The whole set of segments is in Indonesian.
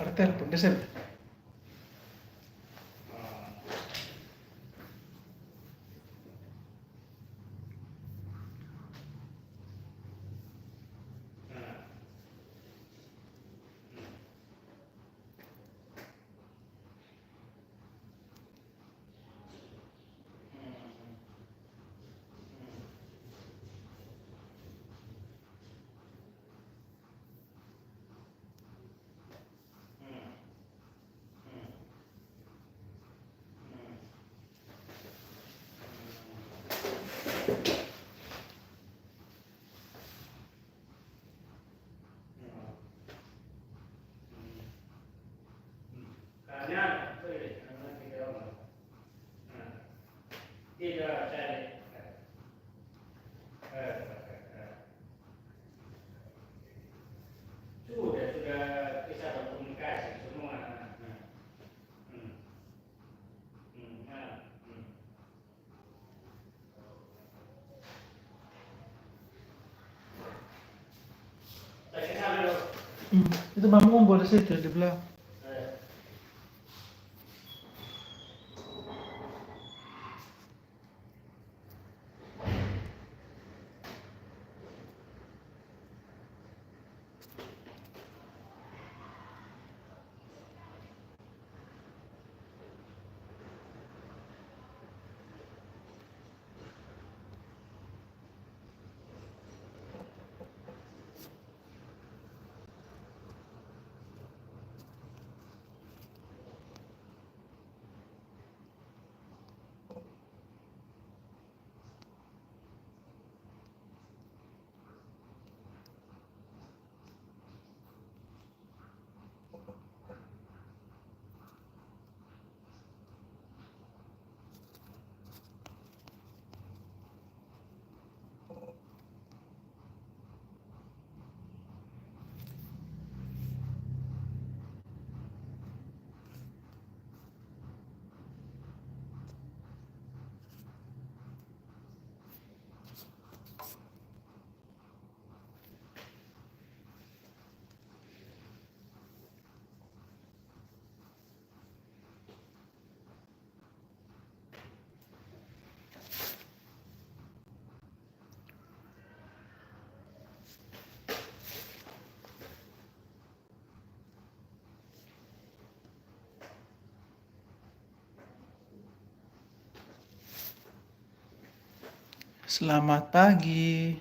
Ada telepon, Desel. Sudah bisa berkomunikasi semua. Itu mama ngumpul di situ di belakang. Selamat pagi.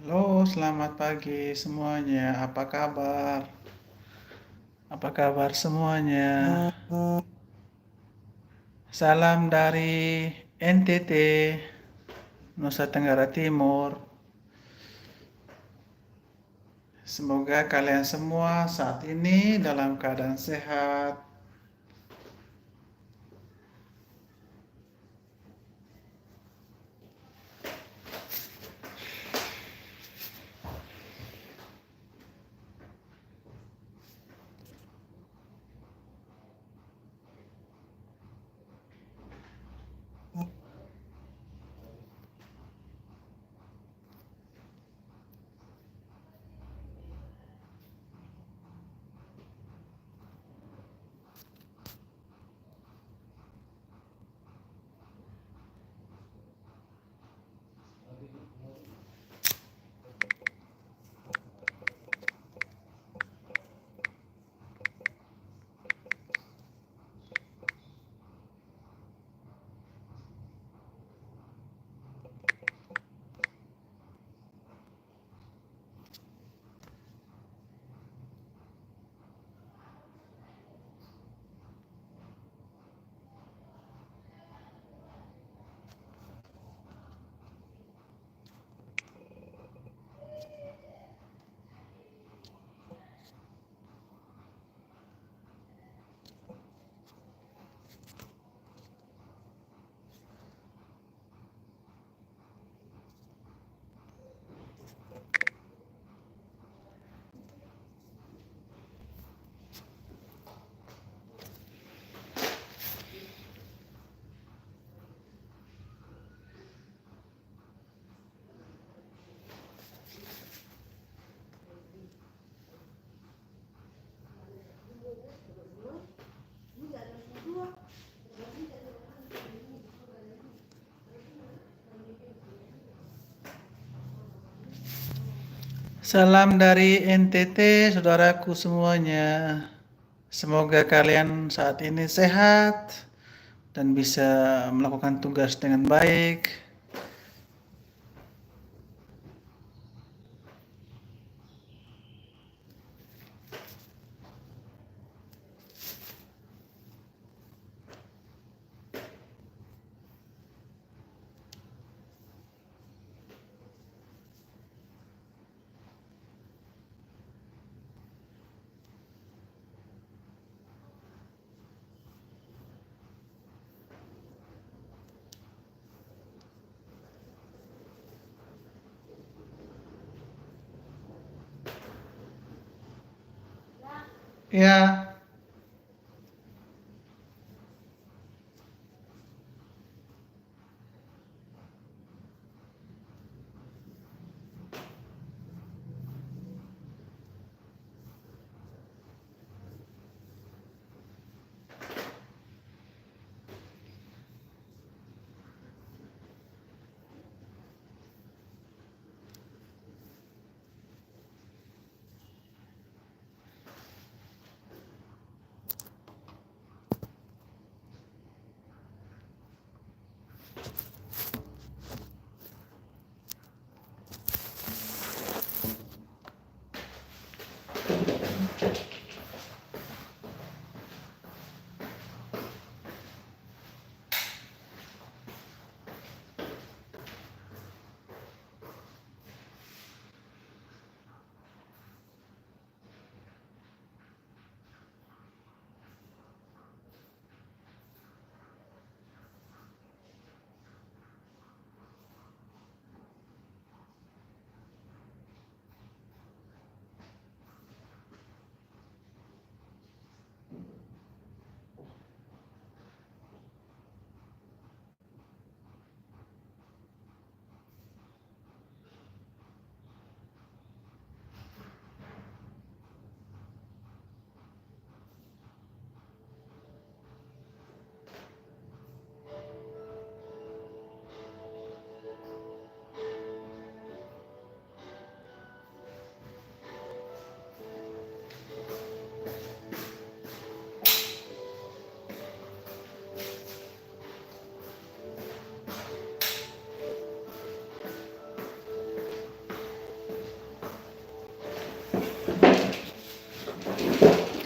Halo, selamat pagi semuanya. Apa kabar? Apa kabar semuanya? Salam dari NTT, Nusa Tenggara Timur. Semoga kalian semua saat ini dalam keadaan sehat. Salam dari NTT, saudaraku semuanya. Semoga kalian saat ini sehat dan bisa melakukan tugas dengan baik. Ya,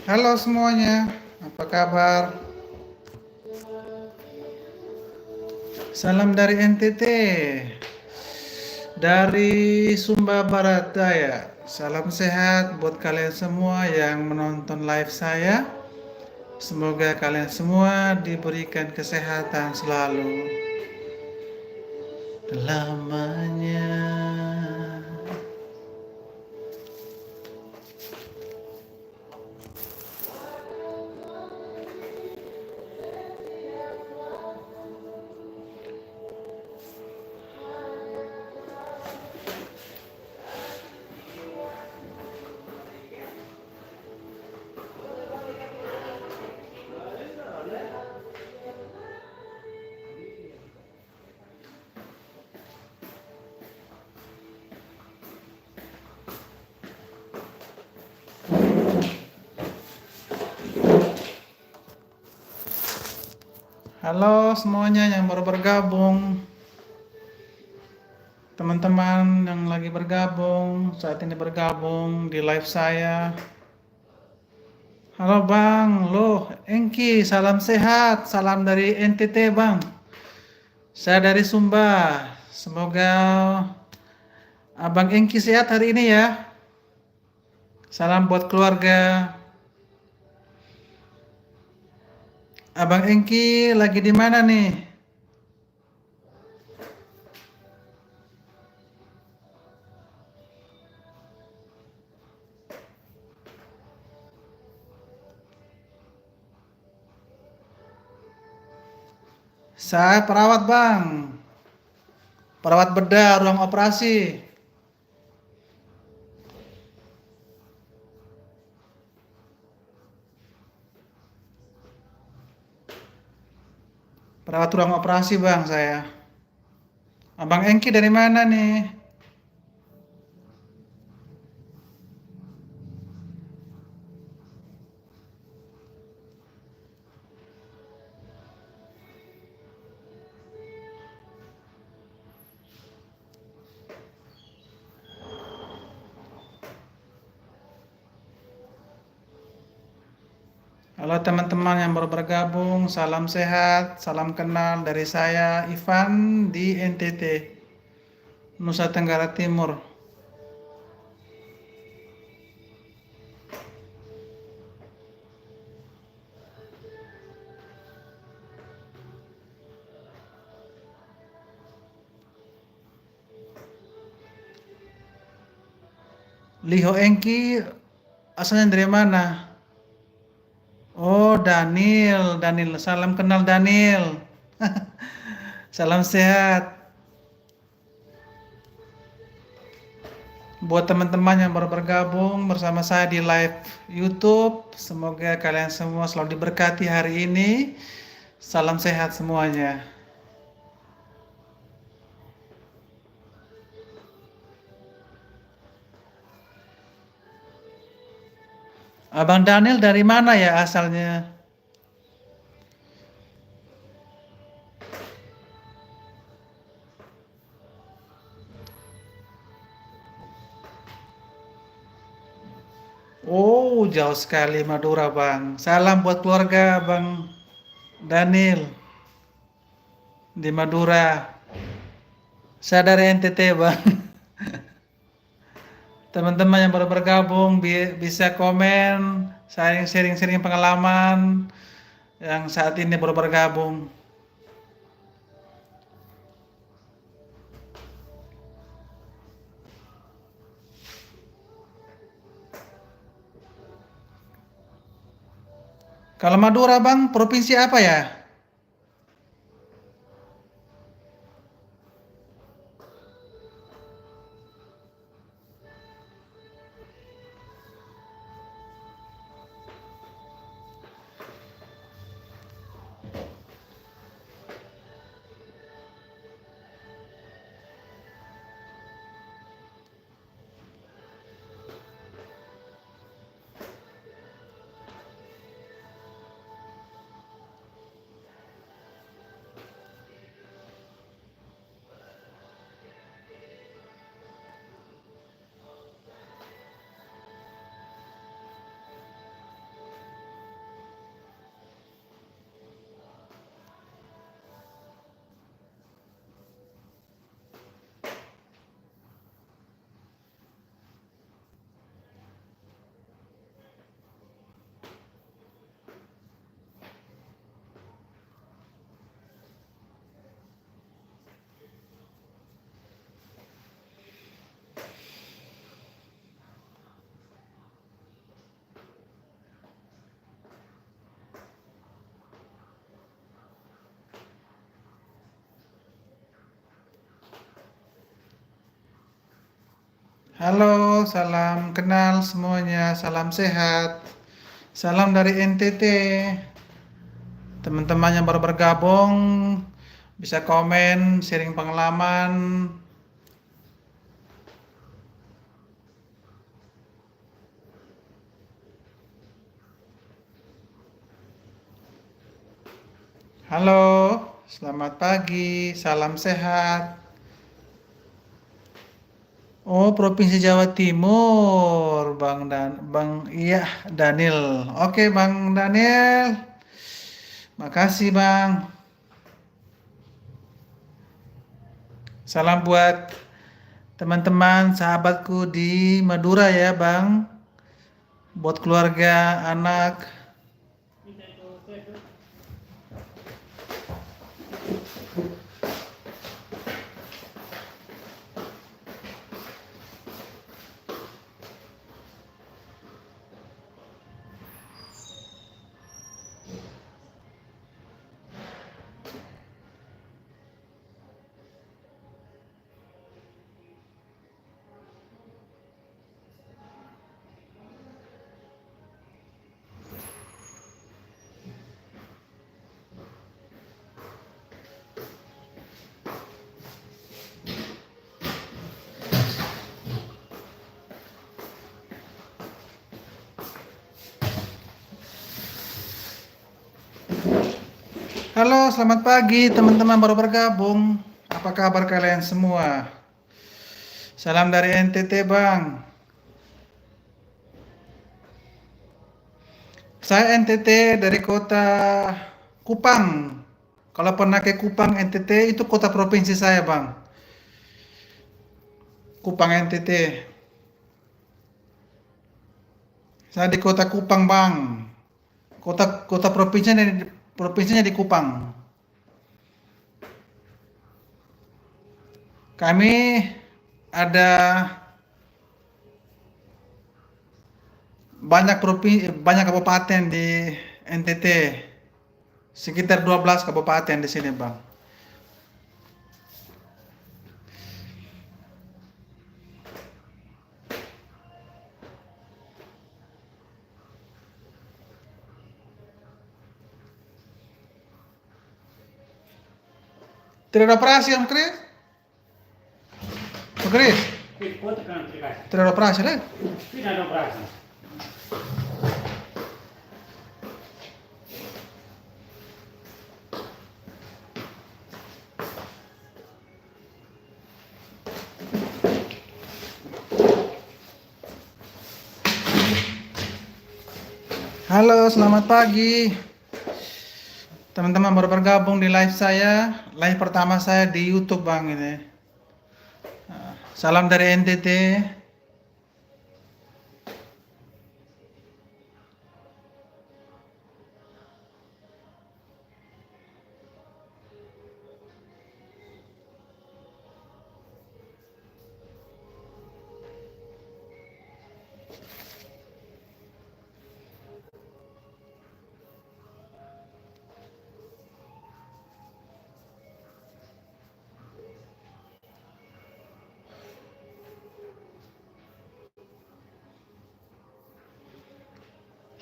halo semuanya, apa kabar? Salam dari NTT, dari Sumba Barat Daya. Salam sehat buat kalian semua yang menonton live saya. Semoga kalian semua diberikan kesehatan selalu lamanya. Halo semuanya yang baru bergabung, teman-teman yang lagi bergabung, saat ini bergabung di live saya. Halo Bang, loh Engki, salam sehat, salam dari NTT Bang. Saya dari Sumba, semoga Abang Engki sehat hari ini ya. Salam buat keluarga. Abang Engki lagi di mana nih? Saya perawat Bang, perawat bedah ruang operasi. Perawat ruang operasi Bang saya. Abang Engki dari mana nih? Halo teman-teman yang baru bergabung, salam sehat, salam kenal dari saya Ivan di NTT, Nusa Tenggara Timur. Liho Engki asalnya dari mana? Oh, Daniel, salam kenal Daniel. Salam sehat. Buat teman-teman yang baru bergabung bersama saya di live YouTube, semoga kalian semua selalu diberkati hari ini. Salam sehat semuanya. Abang Daniel dari mana ya asalnya? Oh, jauh sekali Madura, Bang. Salam buat keluarga Bang Daniel di Madura. Saya dari NTT, Bang. Teman-teman yang baru bergabung bisa komen, sharing-sharing pengalaman yang saat ini baru bergabung. Kalau Madura, Bang, provinsi apa ya? Halo, salam kenal semuanya, salam sehat. Salam dari NTT. Teman-teman yang baru bergabung bisa komen, sharing pengalaman. Halo, selamat pagi, salam sehat. Oh, Provinsi Jawa Timur, Bang iya Daniel. Oke, Bang Daniel. Makasih, Bang. Salam buat teman-teman, sahabatku di Madura ya, Bang. Buat keluarga, anak. Halo, selamat pagi teman-teman baru bergabung. Apa kabar kalian semua? Salam dari NTT, Bang. Saya NTT dari kota Kupang. Kalau pernah ke Kupang NTT itu kota provinsi saya, Bang. Kupang NTT. Saya di kota Kupang, Bang. Kota kota provinsinya di Kupang. Kami ada banyak kabupaten di NTT. Sekitar 12 kabupaten di sini, Bang. Tidak ada operasi, Om Kris? Om Kris, Kau tekan terikat. tidak ada operasi lagi? Tidak ada operasi. Halo, selamat pagi. Teman-teman baru bergabung di live saya, live pertama saya di YouTube, Bang, ini. Salam dari NTT.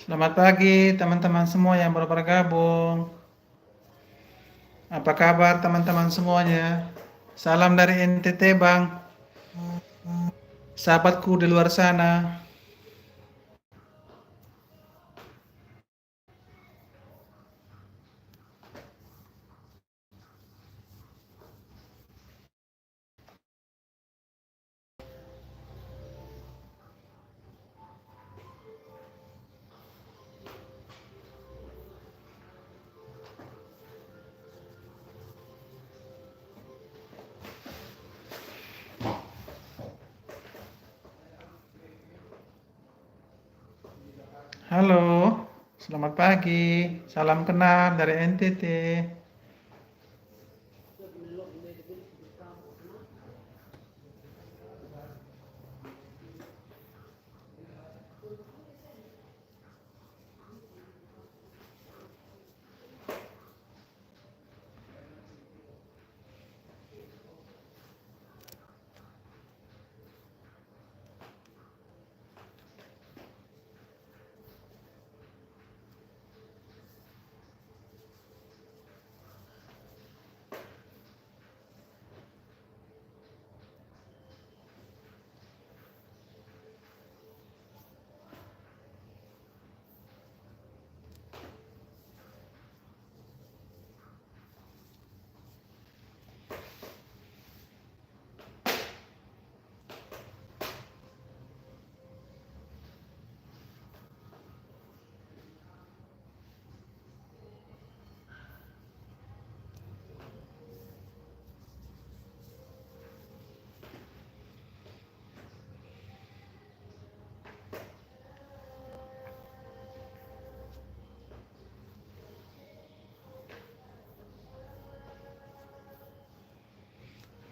Selamat pagi teman-teman semua yang baru bergabung. Apa kabar teman-teman semuanya? Salam dari NTT, Bang. Sahabatku di luar sana. Halo, selamat pagi. Salam kenal dari NTT.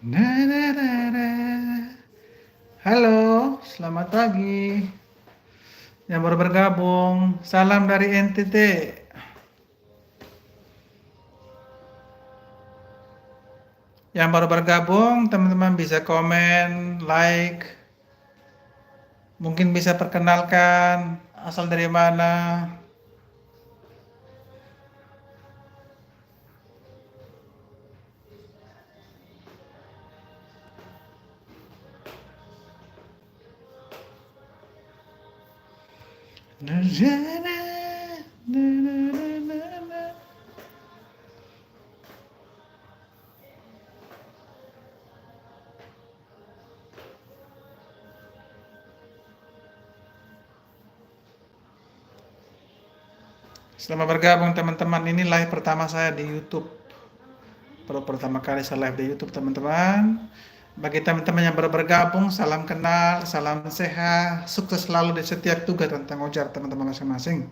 Na, na, na, na. Halo, selamat pagi. Yang baru bergabung, salam dari NTT. Yang baru bergabung, teman-teman bisa komen, like, mungkin bisa perkenalkan asal dari mana. Na, na, na, na, na, na, na. Selamat bergabung teman-teman. Ini live pertama saya di YouTube. Pertama kali saya live di YouTube teman-teman. Bagi teman-teman yang baru bergabung, salam kenal, salam sehat, sukses selalu di setiap tugas dan tanggung jawab teman-teman masing-masing.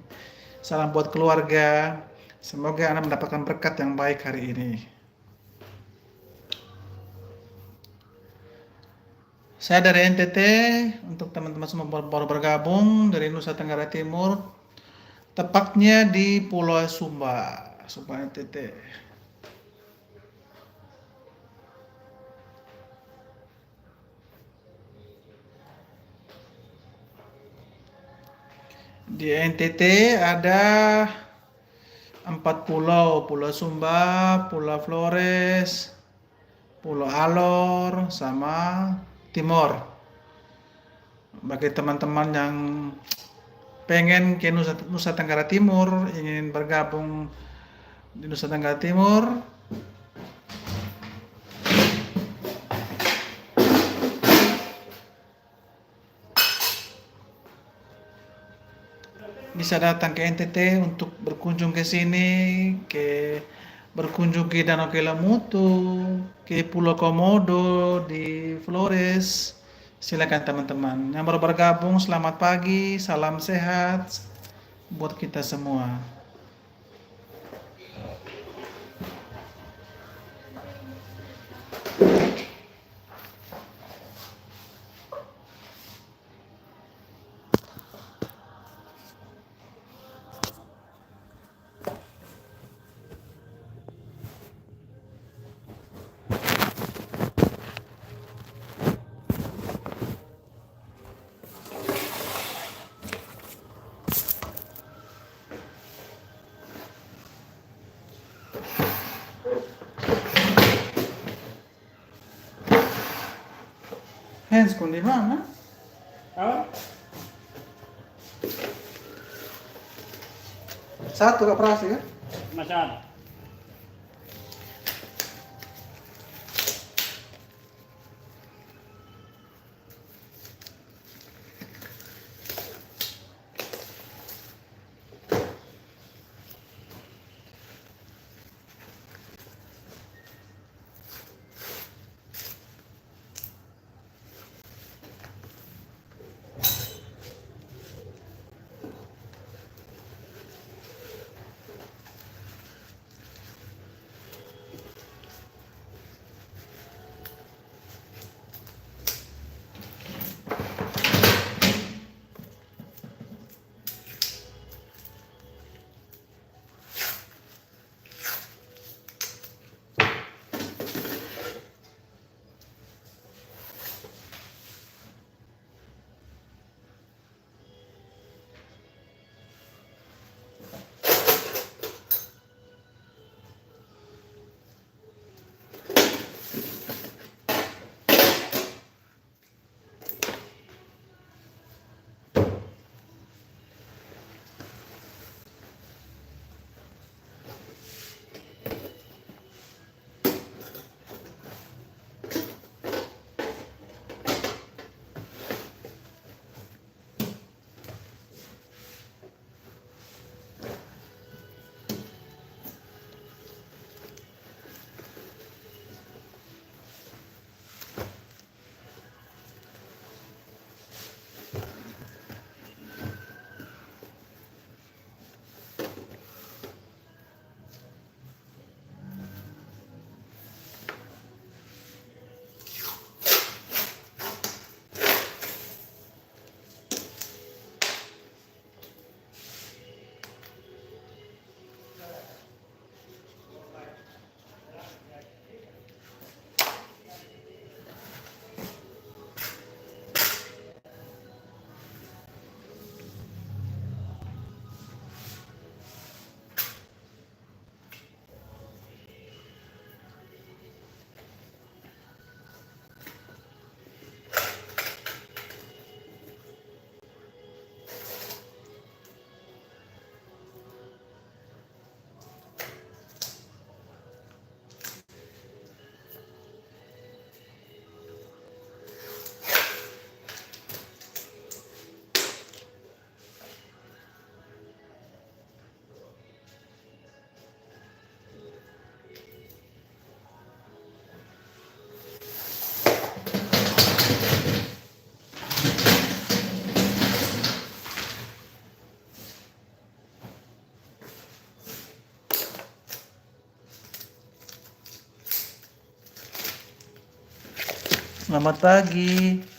Salam buat keluarga. Semoga Anda mendapatkan berkat yang baik hari ini. Saya dari NTT, untuk teman-teman semua baru bergabung dari Nusa Tenggara Timur, tepatnya di Pulau Sumba, Sumba NTT. Di NTT ada 4 pulau, Pulau Sumba, Pulau Flores, Pulau Alor, sama Timor. Bagi teman-teman yang pengen ke Nusa Tenggara Timur, ingin bergabung di Nusa Tenggara Timur, bisa datang ke NTT untuk berkunjung ke sini, berkunjung ke Danau Kelamutu, ke Pulau Komodo di Flores. Silakan teman-teman. Yang baru bergabung, selamat pagi, salam sehat buat kita semua. Handskon di mana? Apa? Satu operasi kan? Masyado. Selamat pagi.